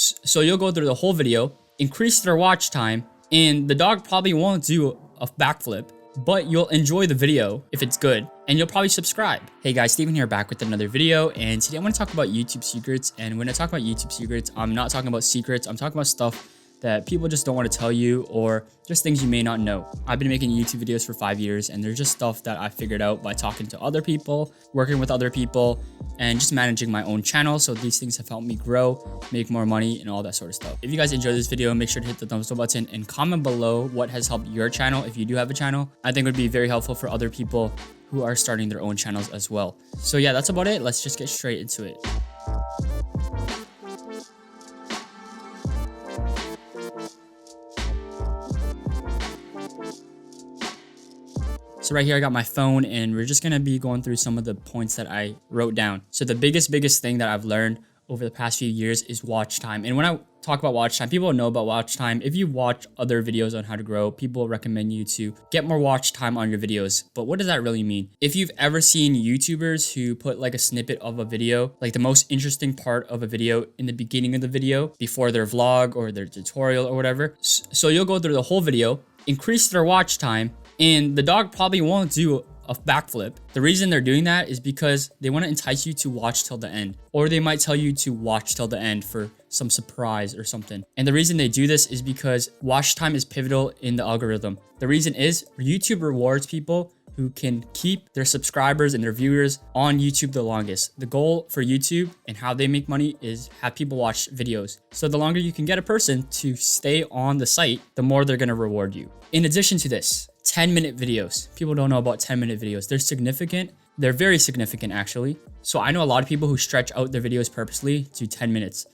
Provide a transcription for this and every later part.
So you'll go through the whole video, increase their watch time, and the dog probably won't do a backflip, but you'll enjoy the video if it's good, and you'll probably subscribe. Hey guys, Steven here, back with another video, and today I want to talk about YouTube secrets. And when I talk about YouTube secrets, I'm not talking about secrets, I'm talking about stuff that people just don't want to tell you, or just things you may not know. I've been making YouTube videos for 5 years, and there's just stuff that I figured out by talking to other people, working with other people, and just managing my own channel. So these things have helped me grow, make more money, and all that sort of stuff. If you guys enjoyed this video, make sure to hit the thumbs up button and comment below what has helped your channel if you do have a channel. I think it would be very helpful for other people who are starting their own channels as well. So yeah, that's about it. Let's just get straight into it. So right here, I got my phone, and we're just gonna be going through some of the points that I wrote down. So the biggest thing that I've learned over the past few years is watch time. And when I talk about watch time, people know about watch time. If you watch other videos on how to grow, people recommend you to get more watch time on your videos. But what does that really mean? If you've ever seen YouTubers who put like a snippet of a video, like the most interesting part of a video in the beginning of the video before their vlog or their tutorial or whatever. So you'll go through the whole video, increase their watch time, and the dog probably won't do a backflip. The reason they're doing that is because they want to entice you to watch till the end, or they might tell you to watch till the end for some surprise or something. And the reason they do this is because watch time is pivotal in the algorithm. The reason is YouTube rewards people who can keep their subscribers and their viewers on YouTube the longest. The goal for YouTube and how they make money is have people watch videos. So the longer you can get a person to stay on the site, the more they're gonna reward you. In addition to this, 10-minute videos. People don't know about 10-minute videos. They're significant. They're very significant actually. So I know a lot of people who stretch out their videos purposely to 10 minutes.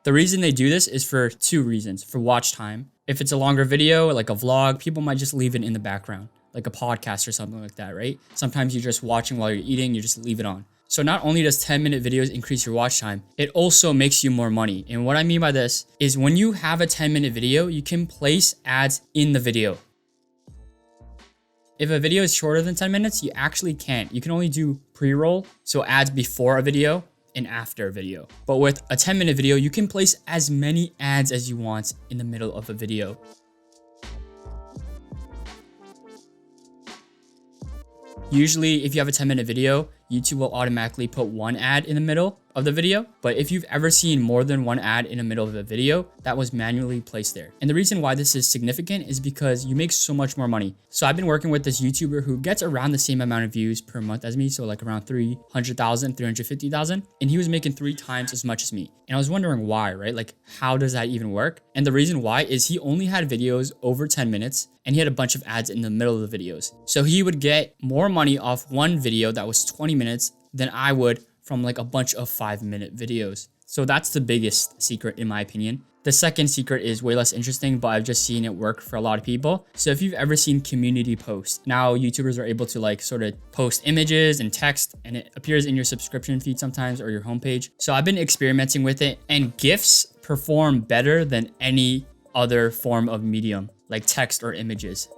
The reason they do this is for two reasons. For watch time. If it's a longer video, like a vlog, people might just leave it in the background, like a podcast or something like that, right? Sometimes you're just watching while you're eating, you just leave it on. So not only does 10-minute videos increase your watch time, it also makes you more money. And what I mean by this is when you have a 10-minute video, you can place ads in the video. If a video is shorter than 10 minutes, you actually can't. You can only do pre-roll, so ads before a video and after a video. But with a 10-minute video, you can place as many ads as you want in the middle of a video. Usually, if you have a 10-minute video, YouTube will automatically put one ad in the middle of the video. But if you've ever seen more than one ad in the middle of a video, that was manually placed there. And the reason why this is significant is because you make so much more money. So I've been working with this YouTuber who gets around the same amount of views per month as me. So like around 300,000, 350,000. And he was making 3 times as much as me. And I was wondering why, right? Like, how does that even work? And the reason why is he only had videos over 10 minutes and he had a bunch of ads in the middle of the videos. So he would get more money off one video that was 20 minutes than I would from like a bunch of 5-minute videos. So that's the biggest secret in my opinion. The second secret is way less interesting, but I've just seen it work for a lot of people. So if you've ever seen community posts, now YouTubers are able to like sort of post images and text, and it appears in your subscription feed sometimes or your homepage. So I've been experimenting with it, and GIFs perform better than any other form of medium like text or images.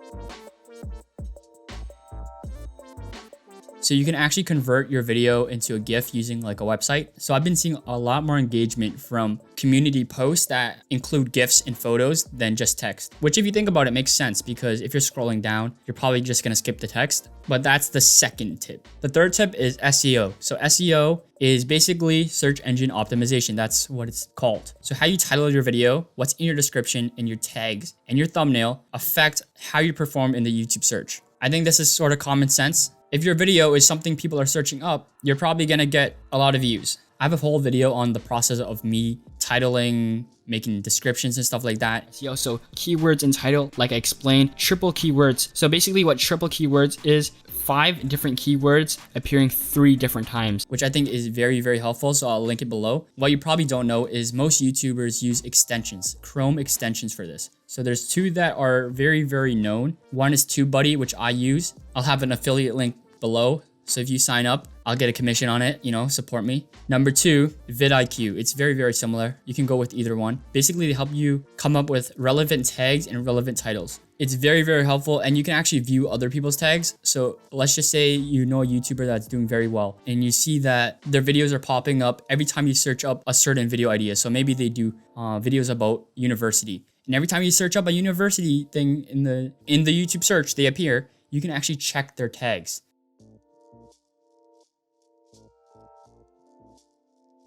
So you can actually convert your video into a GIF using like a website. So I've been seeing a lot more engagement from community posts that include GIFs and photos than just text, which if you think about it makes sense because if you're scrolling down, you're probably just gonna skip the text. But that's the second tip. The third tip is SEO. So SEO is basically search engine optimization. That's what it's called. So how you title your video, what's in your description, and your tags and your thumbnail affect how you perform in the YouTube search. I think this is sort of common sense. If your video is something people are searching up, you're probably gonna get a lot of views. I have a whole video on the process of me titling, making descriptions and stuff like that. SEO, so keywords and title, like I explained, triple keywords. So basically what triple keywords is 5 different keywords appearing 3 different times, which I think is very, very helpful. So I'll link it below. What you probably don't know is most YouTubers use extensions, Chrome extensions for this. So there's 2 that are very, very known. One is TubeBuddy, which I use. I'll have an affiliate link below. So if you sign up, I'll get a commission on it, support me. Number 2, vidIQ. It's very, very similar. You can go with either one. Basically, they help you come up with relevant tags and relevant titles. It's very, very helpful, and you can actually view other people's tags. So let's just say you know a YouTuber that's doing very well, and you see that their videos are popping up every time you search up a certain video idea. So maybe they do videos about university, and every time you search up a university thing in the YouTube search, they appear. You can actually check their tags.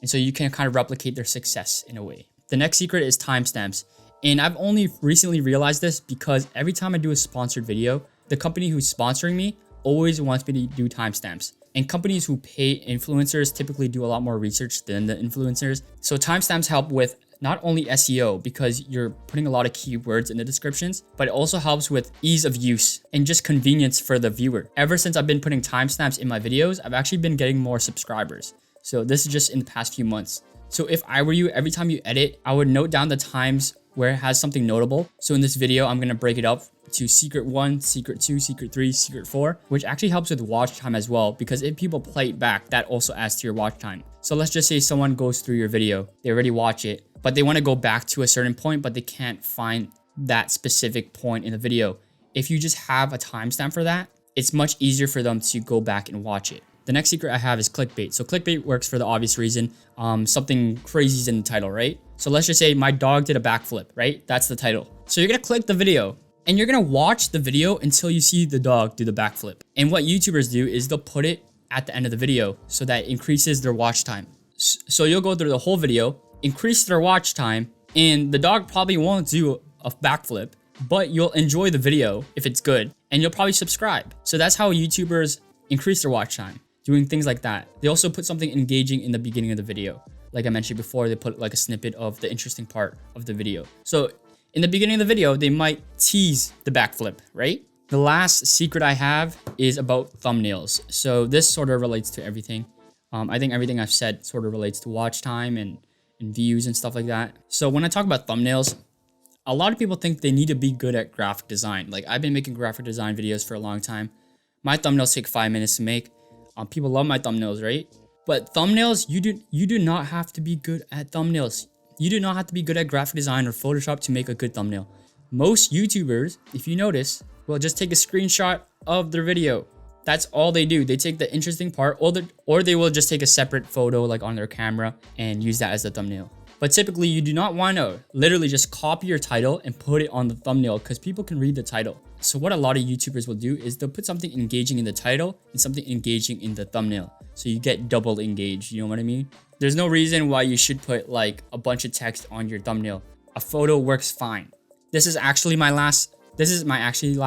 And so you can kind of replicate their success in a way. The next secret is timestamps. And I've only recently realized this because every time I do a sponsored video, the company who's sponsoring me always wants me to do timestamps. And companies who pay influencers typically do a lot more research than the influencers. So timestamps help with not only SEO because you're putting a lot of keywords in the descriptions, but it also helps with ease of use and just convenience for the viewer. Ever since I've been putting timestamps in my videos, I've actually been getting more subscribers. So this is just in the past few months. So if I were you, every time you edit, I would note down the times where it has something notable. So in this video, I'm gonna break it up to secret 1, secret 2, secret 3, secret 4, which actually helps with watch time as well, because if people play it back, that also adds to your watch time. So let's just say someone goes through your video, they already watch it, but they wanna go back to a certain point, but they can't find that specific point in the video. If you just have a timestamp for that, it's much easier for them to go back and watch it. The next secret I have is clickbait. So clickbait works for the obvious reason. Something crazy is in the title, right? So let's just say my dog did a backflip, right? That's the title. So you're gonna click the video and you're gonna watch the video until you see the dog do the backflip. And what YouTubers do is they'll put it at the end of the video so that it increases their watch time. So you'll go through the whole video, increase their watch time, and the dog probably won't do a backflip, but you'll enjoy the video if it's good, and you'll probably subscribe. So that's how YouTubers increase their watch time, doing things like that. They also put something engaging in the beginning of the video. Like I mentioned before, they put like a snippet of the interesting part of the video. So in the beginning of the video, they might tease the backflip, right? The last secret I have is about thumbnails. So this sort of relates to everything. I think everything I've said sort of relates to watch time and views and stuff like that. So when I talk about thumbnails, a lot of people think they need to be good at graphic design. Like I've been making graphic design videos for a long time. My thumbnails take 5 minutes to make. People love my thumbnails, right? But thumbnails, you do not have to be good at thumbnails. You do not have to be good at graphic design or Photoshop to make a good thumbnail. Most YouTubers, if you notice, will just take a screenshot of their video. That's all they do. They take the interesting part, or they will just take a separate photo like on their camera and use that as the thumbnail. But typically, you do not want to literally just copy your title and put it on the thumbnail because people can read the title. So what a lot of YouTubers will do is they'll put something engaging in the title and something engaging in the thumbnail. So you get double engaged, you know what I mean? There's no reason why you should put like a bunch of text on your thumbnail. A photo works fine. This is my last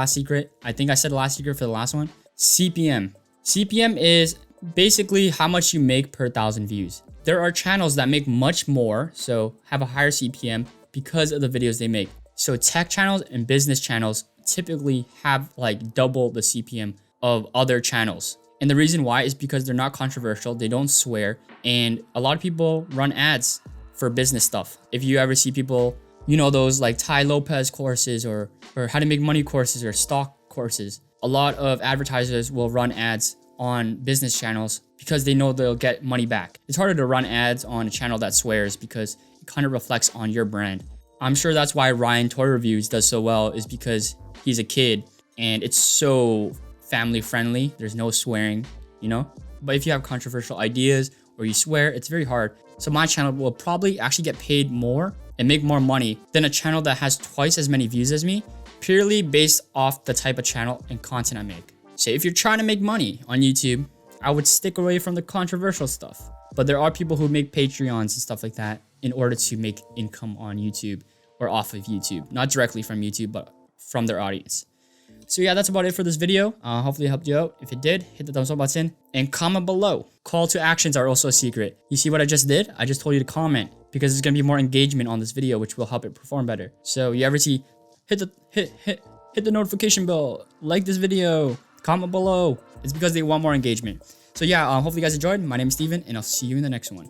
secret. I think I said last secret for the last one. CPM. CPM is basically how much you make per 1,000 views. There are channels that make much more, so have a higher CPM because of the videos they make. So tech channels and business channels typically have like double the CPM of other channels. And the reason why is because they're not controversial, they don't swear, and a lot of people run ads for business stuff. If you ever see people, those like Tai Lopez courses or how to make money courses or stock courses, a lot of advertisers will run ads on business channels because they know they'll get money back. It's harder to run ads on a channel that swears because it kind of reflects on your brand. I'm sure that's why Ryan Toy Reviews does so well, is because he's a kid and it's so family friendly. There's no swearing, But if you have controversial ideas or you swear, it's very hard. So my channel will probably actually get paid more and make more money than a channel that has twice as many views as me, purely based off the type of channel and content I make. So if you're trying to make money on YouTube, I would stick away from the controversial stuff. But there are people who make Patreons and stuff like that in order to make income on YouTube or off of YouTube. Not directly from YouTube, but from their audience. So yeah, that's about it for this video. Hopefully it helped you out. If it did, hit the thumbs up button and comment below. Call to actions are also a secret. You see what I just did? I just told you to comment because there's gonna be more engagement on this video, which will help it perform better. So you ever see, hit the notification bell, like this video, comment below. It's because they want more engagement. So yeah, hopefully you guys enjoyed. My name is Steven, and I'll see you in the next one.